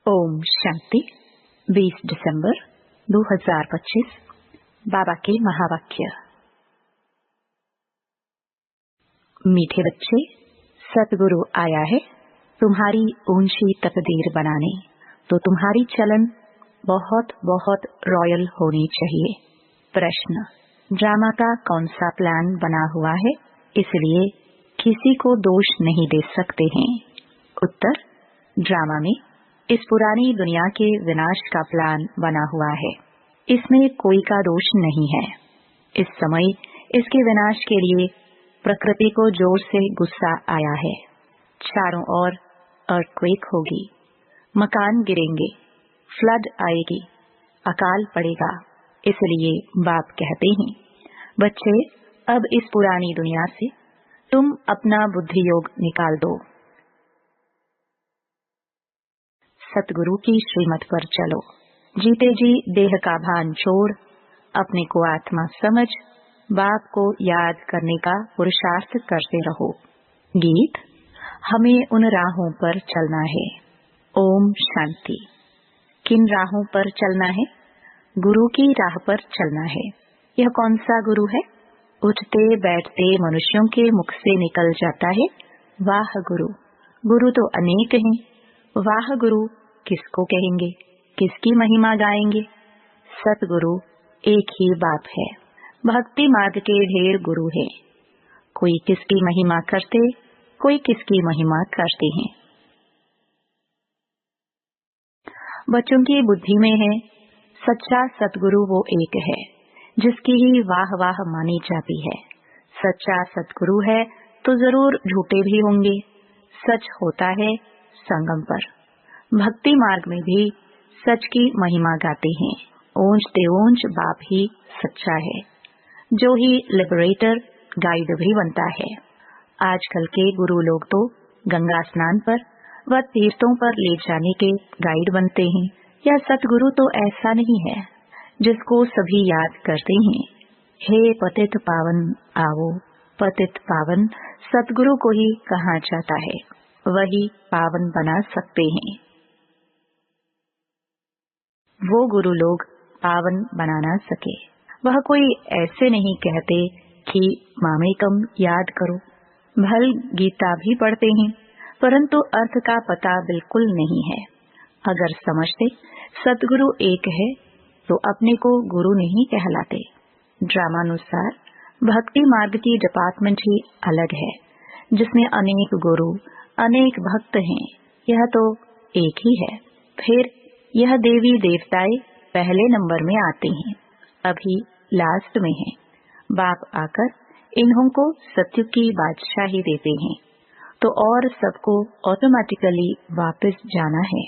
ओम शांति 20 दिसंबर 2025 बाबा के महावाक्य। मीठे बच्चे, सतगुरु आया है तुम्हारी ऊंची तकदीर बनाने, तो तुम्हारी चलन बहुत बहुत रॉयल होनी चाहिए। प्रश्न: ड्रामा का कौन सा प्लान बना हुआ है, इसलिए किसी को दोष नहीं दे सकते हैं? उत्तर: ड्रामा में इस पुरानी दुनिया के विनाश का प्लान बना हुआ है। इसमें कोई का दोष नहीं है। इस समय इसके विनाश के लिए प्रकृति को जोर से गुस्सा आया है। चारों ओर अर्थक्वेक होगी, मकान गिरेंगे, फ्लड आएगी, अकाल पड़ेगा। इसलिए बाप कहते हैं, बच्चे, अब इस पुरानी दुनिया से तुम अपना बुद्धि योग निकाल दो। सतगुरु की श्रीमत पर चलो। जीते जी देह का भान छोड़ अपने को आत्मा समझ बाप को याद करने का पुरुषार्थ करते रहो। गीत: हमें उन राहों पर चलना है। ओम शांति। किन राहों पर चलना है? गुरु की राह पर चलना है। यह कौन सा गुरु है? उठते बैठते मनुष्यों के मुख से निकल जाता है, वाह गुरु। गुरु तो अनेक हैं, वाह गुरु किसको कहेंगे, किसकी महिमा गाएंगे? सतगुरु एक ही बाप है। भक्ति मार्ग के ढेर गुरु हैं। कोई किसकी महिमा करते, कोई किसकी महिमा करते हैं। बच्चों की बुद्धि में है, सच्चा सतगुरु वो एक है जिसकी ही वाह वाह मानी जाती है। सच्चा सतगुरु है तो जरूर झूठे भी होंगे। सच होता है संगम पर। भक्ति मार्ग में भी सच की महिमा गाते हैं। ऊंच ते ऊंच बाप ही सच्चा है, जो ही लिबरेटर गाइड भी बनता है। आजकल के गुरु लोग तो गंगा स्नान पर व तीर्थों पर ले जाने के गाइड बनते हैं। यह सतगुरु तो ऐसा नहीं है जिसको सभी याद करते हैं। हे पतित पावन आओ। पतित पावन सतगुरु को ही कहा जाता है, वही पावन बना सकते हैं। वो गुरु लोग पावन बना ना सके। वह कोई ऐसे नहीं कहते कि मामेकम याद करो। भल गीता भी पढ़ते हैं, परंतु अर्थ का पता बिल्कुल नहीं है। अगर समझते सतगुरु एक है तो अपने को गुरु नहीं कहलाते। ड्रामानुसार भक्ति मार्ग की डिपार्टमेंट ही अलग है, जिसमें अनेक गुरु अनेक भक्त हैं। यह तो एक ही है। फिर यह देवी देवताएं पहले नंबर में आते हैं, अभी लास्ट में हैं। बाप आकर इन्हों को सत्युग की बादशाही देते हैं, तो और सबको ऑटोमेटिकली वापस जाना है।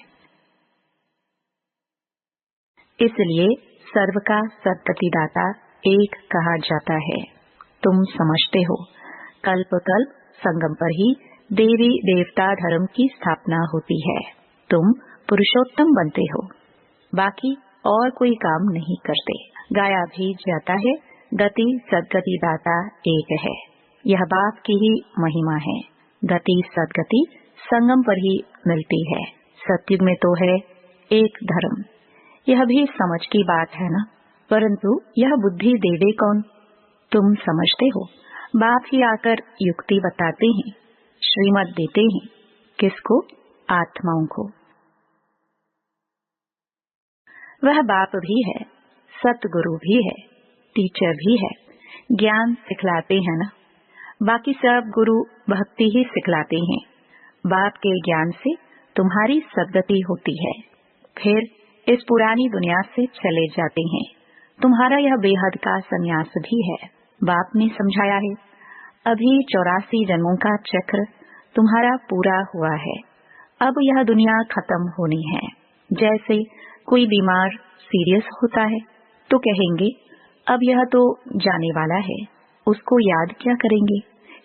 इसलिए सर्व का सद्गतिदाता एक कहा जाता है। तुम समझते हो, कल्प कल्प संगम पर ही देवी देवता धर्म की स्थापना होती है। तुम पुरुषोत्तम बनते हो, बाकी और कोई काम नहीं करते। गाया भी जाता है, गति सदगति दाता एक है। यह बाप की ही महिमा है। गति सदगति संगम पर ही मिलती है। सतयुग में तो है एक धर्म। यह भी समझ की बात है ना, परंतु यह बुद्धि देवे कौन? तुम समझते हो, बाप ही आकर युक्ति बताते हैं, श्रीमत देते हैं। किसको? आत्माओं को। वह बाप भी है, सतगुरु भी है, टीचर भी है, ज्ञान सिखलाते हैं ना। बाकी सब गुरु भक्ति ही सिखलाते हैं। बाप के ज्ञान से तुम्हारी सद्गति होती है। फिर इस पुरानी दुनिया से चले जाते हैं। तुम्हारा यह बेहद का संन्यास भी है। बाप ने समझाया है, अभी 84 जन्मों का चक्र तुम्हारा पूरा हुआ है। अब यह दुनिया खत्म होनी है। जैसे कोई बीमार सीरियस होता है तो कहेंगे, अब यह तो जाने वाला है, उसको याद क्या करेंगे,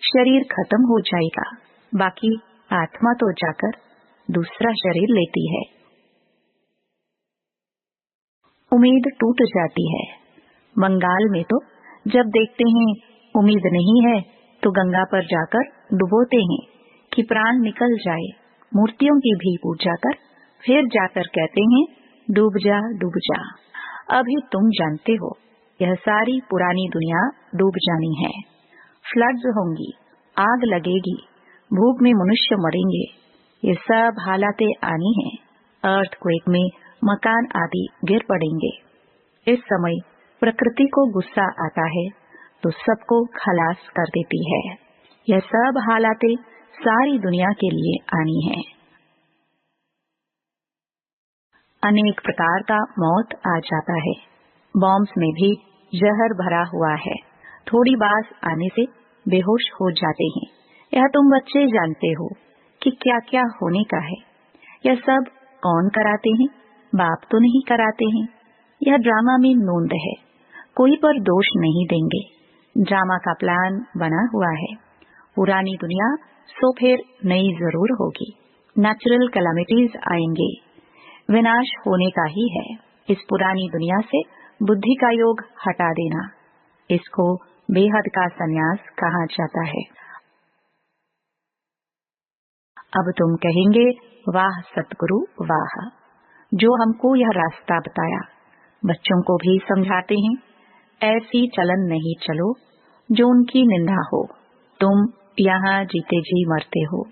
शरीर खत्म हो जाएगा। बाकी आत्मा तो जाकर दूसरा शरीर लेती है। उम्मीद टूट जाती है। बंगाल में तो जब देखते हैं उम्मीद नहीं है तो गंगा पर जाकर डुबोते हैं कि प्राण निकल जाए। मूर्तियों की भी पूजा कर फिर जाकर कहते हैं डूब जा डूब जा। अभी तुम जानते हो यह सारी पुरानी दुनिया डूब जानी है। फ्लड्स होंगी, आग लगेगी, भूख में मनुष्य मरेंगे, ये सब हालातें आनी हैं। अर्थक्वेक में मकान आदि गिर पड़ेंगे। इस समय प्रकृति को गुस्सा आता है तो सबको खलास कर देती है। यह सब हालातें सारी दुनिया के लिए आनी है। अनेक प्रकार का मौत आ जाता है। बॉम्ब्स में भी जहर भरा हुआ है। थोड़ी बास आने से बेहोश हो जाते हैं। यह तुम बच्चे जानते हो कि क्या क्या होने का है। यह सब कौन कराते हैं? बाप तो नहीं कराते हैं। यह ड्रामा में नोंद है। कोई पर दोष नहीं देंगे। ड्रामा का प्लान बना हुआ है। पुरानी दुनिया सो फिर नई जरूर होगी। नेचुरल कैलामिटीज आएंगे। विनाश होने का ही है। इस पुरानी दुनिया से बुद्धि का योग हटा देना, इसको बेहद का संन्यास कहा जाता है। अब तुम कहेंगे वाह सतगुरु वाह, जो हमको यह रास्ता बताया। बच्चों को भी समझाते हैं ऐसी चलन नहीं चलो जो उनकी निंदा हो। तुम यहाँ जीते जी मरते हो।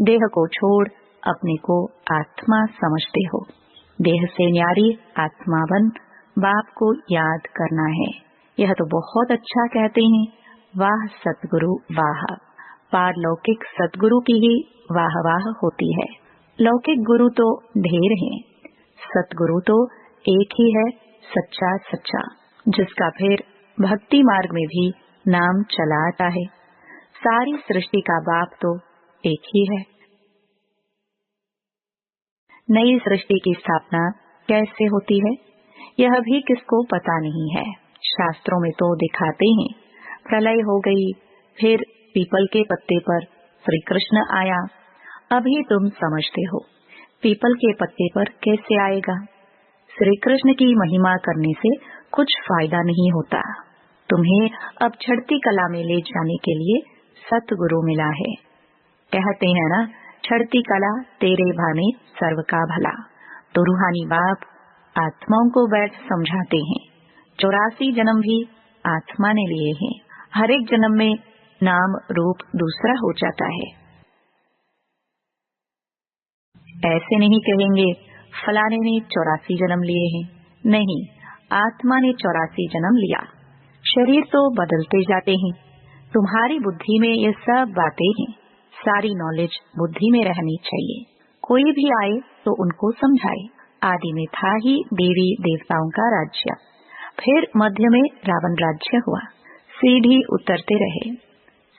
देह को छोड़ अपने को आत्मा समझते हो। देह से न्यारी आत्मा बन बाप को याद करना है। यह तो बहुत अच्छा कहते हैं। वाह सतगुरु वाह। पारलौकिक सतगुरु की ही वाह वाह होती है। लौकिक गुरु तो ढेर हैं, सतगुरु तो एक ही है, सच्चा सच्चा, जिसका फिर भक्ति मार्ग में भी नाम चला आता है। सारी सृष्टि का बाप तो एक ही है। नई सृष्टि की स्थापना कैसे होती है यह भी किसको पता नहीं है। शास्त्रों में तो दिखाते हैं प्रलय हो गई, फिर पीपल के पत्ते पर श्री कृष्ण आया। अभी तुम समझते हो पीपल के पत्ते पर कैसे आएगा। श्री कृष्ण की महिमा करने से कुछ फायदा नहीं होता। तुम्हें अब चढ़ती कला में ले जाने के लिए सतगुरु मिला है। कहते हैं ना, चढ़ती कला तेरे भाने सर्व का भला। तो रूहानी बाप आत्माओं को बैठ समझाते हैं। 84 जन्म भी आत्मा ने लिए हैं। हर एक जन्म में नाम रूप दूसरा हो जाता है। ऐसे नहीं कहेंगे फलाने ने 84 जन्म लिए हैं। नहीं, आत्मा ने 84 जन्म लिया। शरीर तो बदलते जाते हैं। तुम्हारी बुद्धि में ये सब बातें हैं। सारी नॉलेज बुद्धि में रहनी चाहिए। कोई भी आए तो उनको समझाए। आदि में था ही देवी देवताओं का राज्य, फिर मध्य में रावण राज्य हुआ। सीढ़ी उतरते रहे।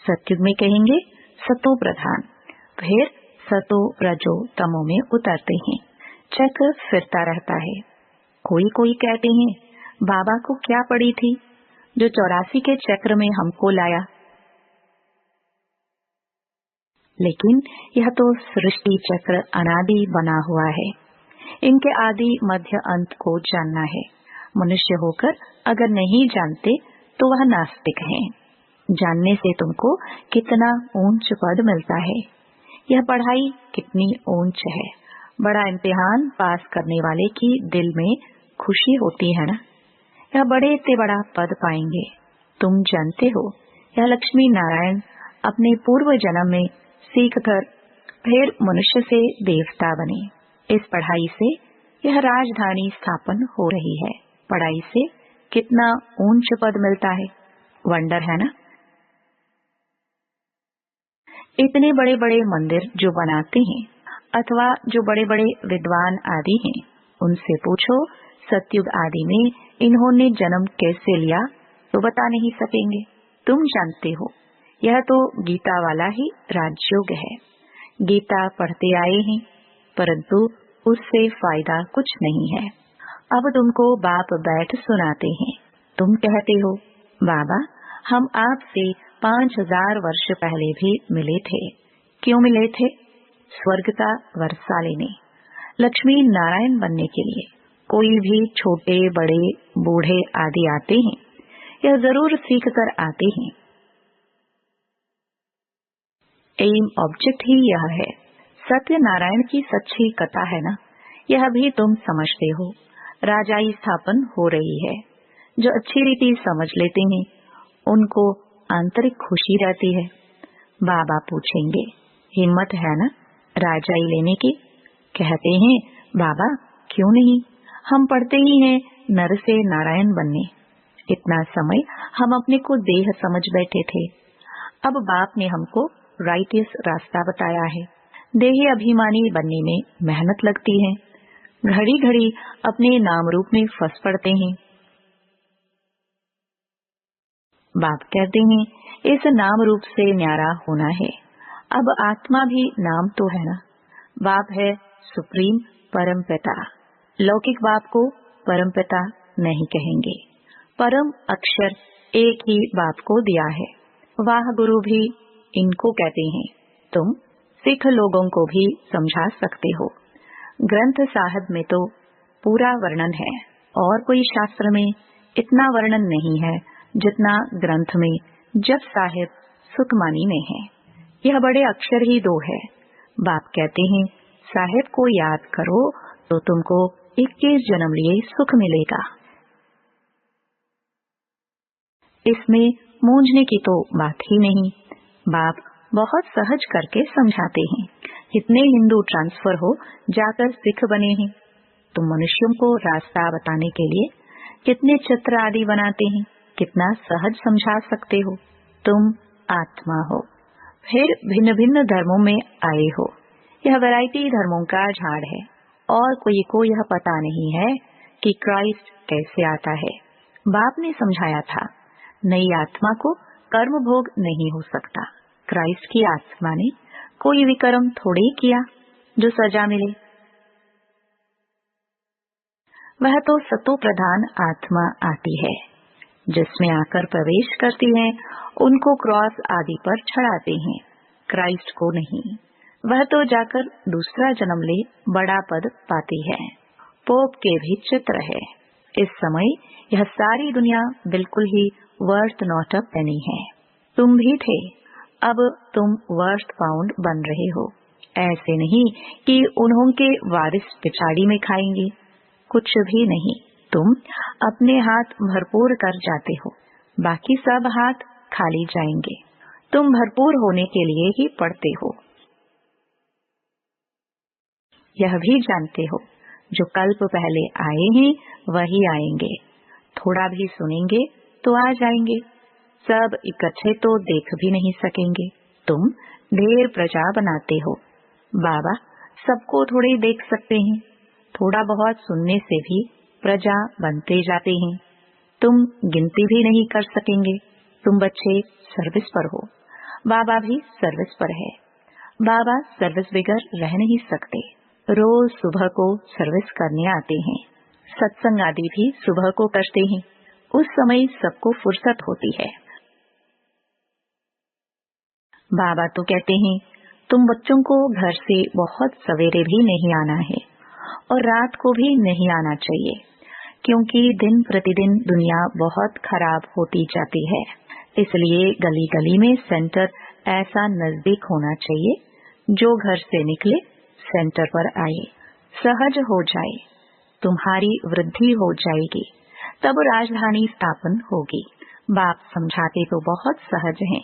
सतयुग में कहेंगे सतो प्रधान, फिर सतो रजो तमो में उतरते हैं। चक्र फिरता रहता है। कोई कोई कहते हैं बाबा को क्या पड़ी थी जो 84 के चक्र में हमको लाया। लेकिन यह तो सृष्टि चक्र अनादि बना हुआ है। इनके आदि मध्य अंत को जानना है। मनुष्य होकर अगर नहीं जानते तो वह नास्तिक हैं। जानने से तुमको कितना ऊंच पद मिलता है। यह पढ़ाई कितनी ऊंच है। बड़ा इम्तिहान पास करने वाले की दिल में खुशी होती है ना। यह बड़े से बड़ा पद पाएंगे। तुम जानते हो यह लक्ष्मी नारायण अपने पूर्व जन्म में सीख कर फिर मनुष्य से देवता बने। इस पढ़ाई से यह राजधानी स्थापन हो रही है। पढ़ाई से कितना ऊंच पद मिलता है। वंडर है ना। इतने बड़े बड़े मंदिर जो बनाते हैं अथवा जो बड़े बड़े विद्वान आदि हैं, उनसे पूछो सतयुग आदि में इन्होंने जन्म कैसे लिया तो बता नहीं सकेंगे। तुम जानते हो यह तो गीता वाला ही राजयोग है। गीता पढ़ते आए हैं परंतु उससे फायदा कुछ नहीं है। अब तुमको बाप बैठ सुनाते हैं। तुम कहते हो बाबा हम आपसे 5000 वर्ष पहले भी मिले थे। क्यों मिले थे? स्वर्ग का वर्षा लेने, लक्ष्मी नारायण बनने के लिए। कोई भी छोटे बड़े बूढ़े आदि आते हैं, यह जरूर सीख कर आते हैं। एम ऑब्जेक्ट ही यह है। सत्य नारायण की सच्ची कथा है ना। यह भी तुम समझते हो, राजाई स्थापन हो रही है। जो अच्छी रीति समझ लेते हैं उनको आंतरिक खुशी रहती है। बाबा पूछेंगे, हिम्मत है ना राजाई लेने की? कहते हैं, बाबा क्यों नहीं, हम पढ़ते ही हैं नर से नारायण बनने। इतना समय हम अपने को देह समझ बैठे थे। अब बाप ने हमको राइटियस रास्ता बताया है। देही अभिमानी बनने में मेहनत लगती है, घड़ी घड़ी अपने नाम रूप में फंस पड़ते हैं। बाप कहते हैं, इस नाम रूप से न्यारा होना है। अब आत्मा भी नाम तो है ना। बाप है सुप्रीम परम पिता। लौकिक बाप को परम पिता नहीं कहेंगे। परम अक्षर एक ही बाप को दिया है। वाह गुरु भी इनको कहते हैं। तुम सिख लोगों को भी समझा सकते हो। ग्रंथ साहब में तो पूरा वर्णन है और कोई शास्त्र में इतना वर्णन नहीं है जितना ग्रंथ में जप साहिब सुखमानी में है। यह बड़े अक्षर ही दो है। बाप कहते हैं, साहिब को याद करो तो तुमको 21 जन्म लिए सुख मिलेगा। इसमें मूंझने की तो बात ही नहीं। बाप बहुत सहज करके समझाते हैं। कितने हिंदू ट्रांसफर हो जाकर सिख बने हैं। तुम मनुष्यों को रास्ता बताने के लिए कितने चित्र आदि बनाते हैं, कितना सहज समझा सकते हो। तुम आत्मा हो, फिर भिन्न भिन्न धर्मों में आए हो। यह वैरायटी धर्मों का झाड़ है और कोई को यह पता नहीं है कि क्राइस्ट कैसे आता है। बाप ने समझाया था, नई आत्मा को कर्म भोग नहीं हो सकता। क्राइस्ट की आत्मा ने कोई विकर्म थोड़े ही किया जो सजा मिले। वह तो सतो प्रधान आत्मा आती है, जिसमें आकर प्रवेश करती है उनको क्रॉस आदि पर चढ़ाते हैं, क्राइस्ट को नहीं। वह तो जाकर दूसरा जन्म ले बड़ा पद पाती है। पोप के भी चित्र है। इस समय यह सारी दुनिया बिल्कुल ही वर्थ नॉट अ पेनी है। तुम भी थे, अब तुम वर्थ पाउंड बन रहे हो। ऐसे नहीं कि उन्हों के वारिस पिछाड़ी में खाएंगे, कुछ भी नहीं। तुम अपने हाथ भरपूर कर जाते हो, बाकी सब हाथ खाली जाएंगे। तुम भरपूर होने के लिए ही पढ़ते हो। यह भी जानते हो, जो कल्प पहले आए हैं वही आएंगे। थोड़ा भी सुनेंगे तो आ जाएंगे, सब इकट्ठे तो देख भी नहीं सकेंगे। तुम ढेर प्रजा बनाते हो। बाबा सबको थोड़े देख सकते हैं, थोड़ा बहुत सुनने से भी प्रजा बनते जाते हैं। तुम गिनती भी नहीं कर सकेंगे। तुम बच्चे सर्विस पर हो, बाबा भी सर्विस पर है। बाबा सर्विस बगैर रह नहीं सकते। रोज सुबह को सर्विस करने आते हैं। सत्संग आदि भी सुबह को करते हैं। उस समय सबको फुर्सत होती है। बाबा तो कहते हैं, तुम बच्चों को घर से बहुत सवेरे भी नहीं आना है और रात को भी नहीं आना चाहिए, क्योंकि दिन प्रतिदिन दुनिया बहुत खराब होती जाती है। इसलिए गली गली में सेंटर ऐसा नजदीक होना चाहिए, जो घर से निकले सेंटर पर आए, सहज हो जाए, तुम्हारी वृद्धि हो जाएगी, तब राजधानी स्थापन होगी। बाप समझाते तो बहुत सहज हैं।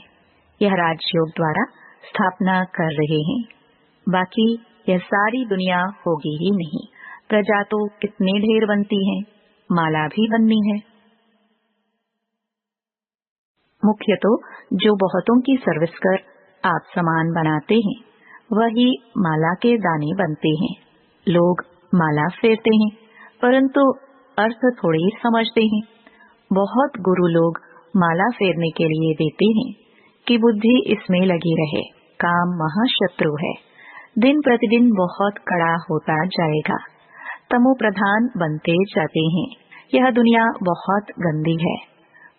यह राजयोग द्वारा स्थापना कर रहे हैं, बाकी यह सारी दुनिया होगी ही नहीं। प्रजा तो कितने ढेर बनती है, माला भी बननी है। मुख्य तो जो बहुतों की सर्विस कर आप समान बनाते हैं, वही माला के दाने बनते हैं। लोग माला फेरते हैं, परंतु अर्थ थोड़ी समझते हैं। बहुत गुरु लोग माला फेरने के लिए देते हैं कि बुद्धि इसमें लगी रहे। काम महाशत्रु है, दिन प्रतिदिन बहुत कड़ा होता जाएगा। तमो प्रधान बनते जाते हैं। यह दुनिया बहुत गंदी है।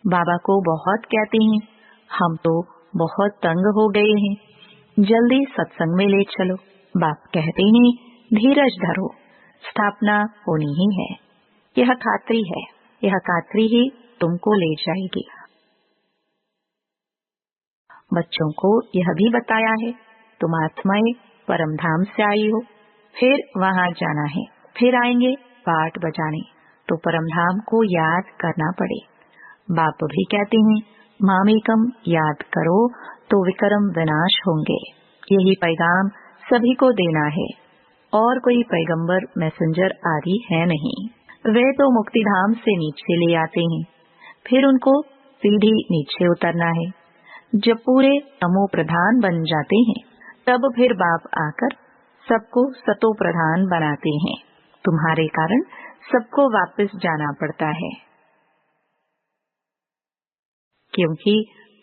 बाबा को बहुत कहते हैं, हम तो बहुत तंग हो गए हैं, जल्दी सत्संग में ले चलो। बाप कहते हैं, धीरज धरो, स्थापना होनी ही है। यह खात्री है, यह खात्री ही तुमको ले जाएगी। बच्चों को यह भी बताया है, तुम आत्माएं परम धाम से आई हो, फिर वहां जाना है। फिर आएंगे पाठ बजाने, तो परमधाम को याद करना पड़े। बाप भी कहते हैं, मामेकम याद करो तो विक्रम विनाश होंगे। यही पैगाम सभी को देना है, और कोई पैगंबर मैसेंजर आदि है नहीं। वे तो मुक्तिधाम से नीचे ले आते हैं, फिर उनको सीधी नीचे उतरना है। जब पूरे तमो प्रधान बन जाते हैं, तब फिर बाप आकर सबको सतो प्रधान बनाते हैं। तुम्हारे कारण सबको वापस जाना पड़ता है, क्योंकि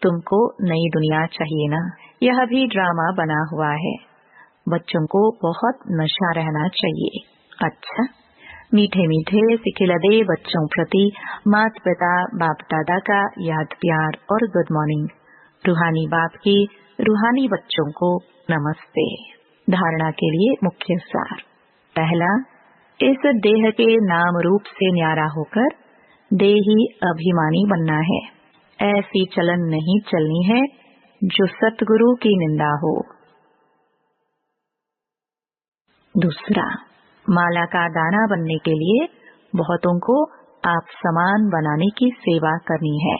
तुमको नई दुनिया चाहिए ना। यह भी ड्रामा बना हुआ है। बच्चों को बहुत नशा रहना चाहिए। अच्छा, मीठे मीठे सिखिलदे बच्चों प्रति माता पिता बाप दादा का याद प्यार और गुड मॉर्निंग। रूहानी बाप की रूहानी बच्चों को नमस्ते। धारणा के लिए मुख्य सार। पहला, इस देह के नाम रूप से न्यारा होकर देही अभिमानी बनना है। ऐसी चलन नहीं चलनी है जो सतगुरु की निंदा हो। दूसरा, माला का दाना बनने के लिए बहुतों को आप समान बनाने की सेवा करनी है।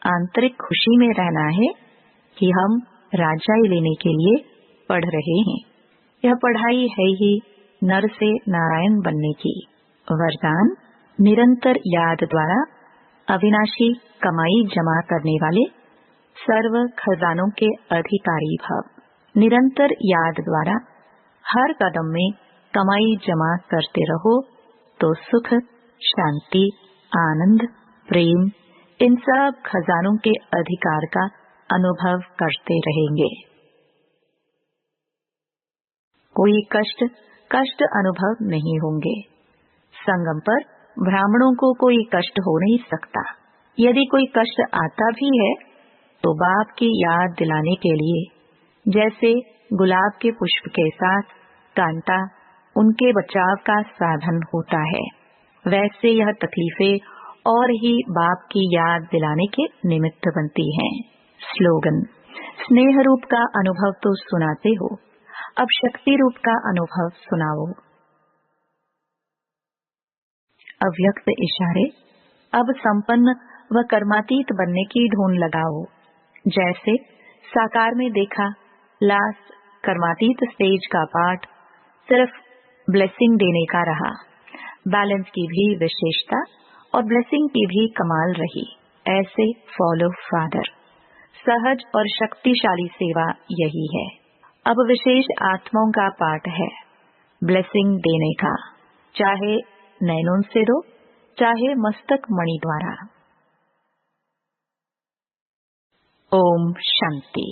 आंतरिक खुशी में रहना है कि हम राजाई लेने के लिए पढ़ रहे हैं। यह पढ़ाई है ही नर से नारायण बनने की। वरदान, निरंतर याद द्वारा अविनाशी कमाई जमा करने वाले सर्व खजानों के अधिकारी भव। निरंतर याद द्वारा हर कदम में कमाई जमा करते रहो तो सुख, शांति, आनंद, प्रेम, इन सब खजानों के अधिकार का अनुभव करते रहेंगे। कोई कष्ट अनुभव नहीं होंगे। संगम पर ब्राह्मणों को कोई कष्ट हो नहीं सकता। यदि कोई कष्ट आता भी है तो बाप की याद दिलाने के लिए, जैसे गुलाब के पुष्प के साथ कांटा उनके बचाव का साधन होता है, वैसे यह तकलीफें और ही बाप की याद दिलाने के निमित्त बनती हैं। स्लोगन, स्नेह रूप का अनुभव तो सुनाते हो, अब शक्ति रूप का अनुभव सुनाओ। अव्यक्त इशारे, अब संपन्न व कर्मातीत बनने की धुन लगाओ। जैसे साकार में देखा, लास्ट कर्मातीत स्टेज का पाठ सिर्फ ब्लेसिंग देने का रहा। बैलेंस की भी विशेषता और ब्लेसिंग की भी कमाल रही। ऐसे फॉलो फादर। सहज और शक्तिशाली सेवा यही है। अब विशेष आत्माओं का पाठ है ब्लेसिंग देने का, चाहे नैनों से दो, चाहे मस्तक मणि द्वारा। ओम शांति।